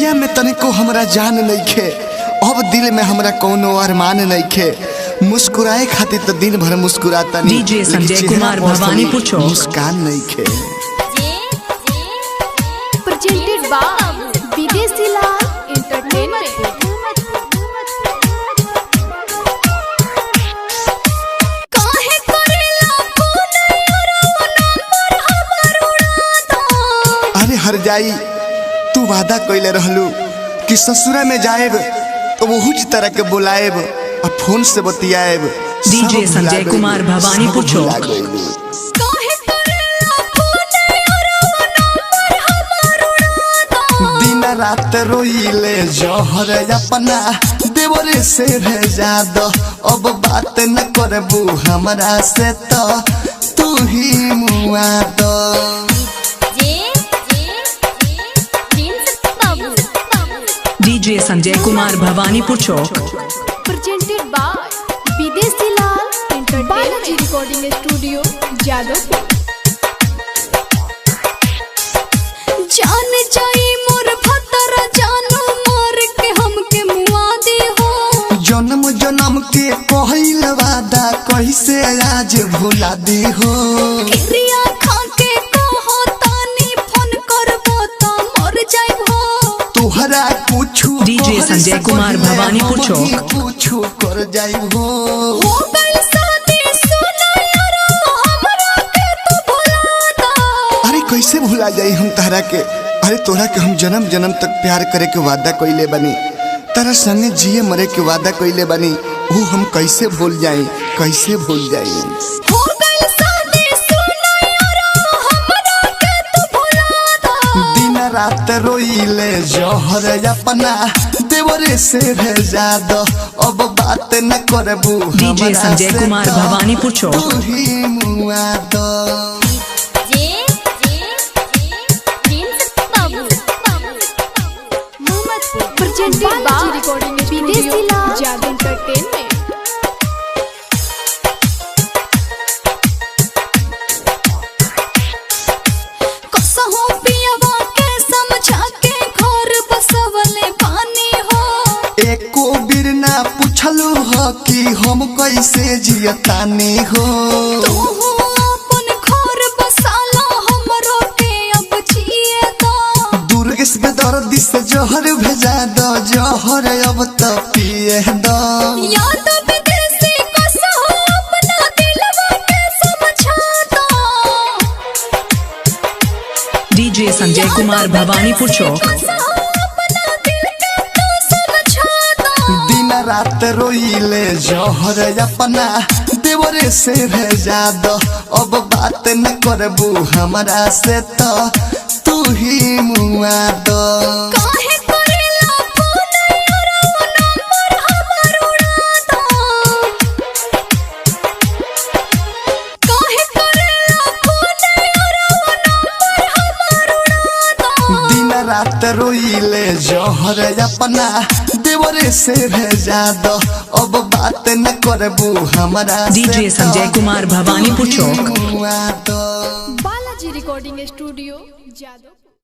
दुनिया में तनिको हमरा जान नइखे, अब दिल में हमरा कोनो अरमान नइखे। मुस्कुराए खातिर तो दिन भर मुस्कुराता नहीं। डीजे संजय कुमार भवानीपुर चौक। मुस्कान नइखे। Presented by Videshi Lal entertainment. अरे हर जाई, तू वादा कइले रहलू कि ससुरा में जाएब तो वही तरह के बुलाएब और फोन से बतियाएब। डीजे संजय कुमार भवानीपुर चौक। दिन रात रोइले जहर अपना देवरे से भेजा दो। अब बात न करबू हमरा से तो तू ही मुआ दो। DJ Sanjay Kumar Bhawanipur Chowk. Presented by Videshi Lal entertainment recording studio Jadavpur. जान जाई मोर भतरा जानू मार के हमके मुआ दे हो। जन्म जन्म के कहल वादा कैसे आज भुला दी हो। क्रिया खा के कहो तानी फोन करबो त मर जाइबो। तोहरा कुछु डीजे संजय कुमार भवानीपुर चौक। कुछु कर जाइबो। हो गइल शादी सुनो यारो हमरा के तू भुला दा। अरे कैसे भुला जाई हम तहरा के। अरे तोरा के हम जन्म जन्म तक प्यार करे के वादा कइले बनी, तारा संगे जिए मरे के वादा कइले बनी। वो हम कैसे भूल जाई, कैसे भूल जाई। हो गइल शादी सुनो यारो हमरा के तू भुला दा। दिन रात रोइले जहर अपना देवरे से भेजा दो। अब बात न करबू डीजे संजय कुमार भवानीपुर चौक। तू ही मुआ दो। प्रेजेंटेड बाय रिकॉर्डिंग विदेशी लाल जादू एंटरटेनमेंट। कसहो पियवा के समझा के घर बसवले पानी हो। एको बिर ना पूछलू हो कि हम कैसे जियतानी हो। तू हो अपन घर बसाला हमरो के अब जिए दो। दुर्गेश बेदर्दी से जहर भेजा दो। जहर अब तो पिए दो। याद विदेशी कसहो अपना दिलवा के समझा दो। डीजे संजय कुमार भवानीपुर चौक। दिन रात रोइले जहर अपना देवरे से भेजा दो। अब बात न करबू हमरा से तो तू ही मुआ दो। काहे करेला फोन यारो नंबर हमर उड़ा दो। काहे करेला फोन यारो नंबर हमर उड़ा दो। दिन रात रोइले जहर अपना देवरे से भेजा दो। अब बात न करबू हमरा से डीजे संजय कुमार भवानीपुर चौक। मुआ दो। Balaji recording studio Jadav.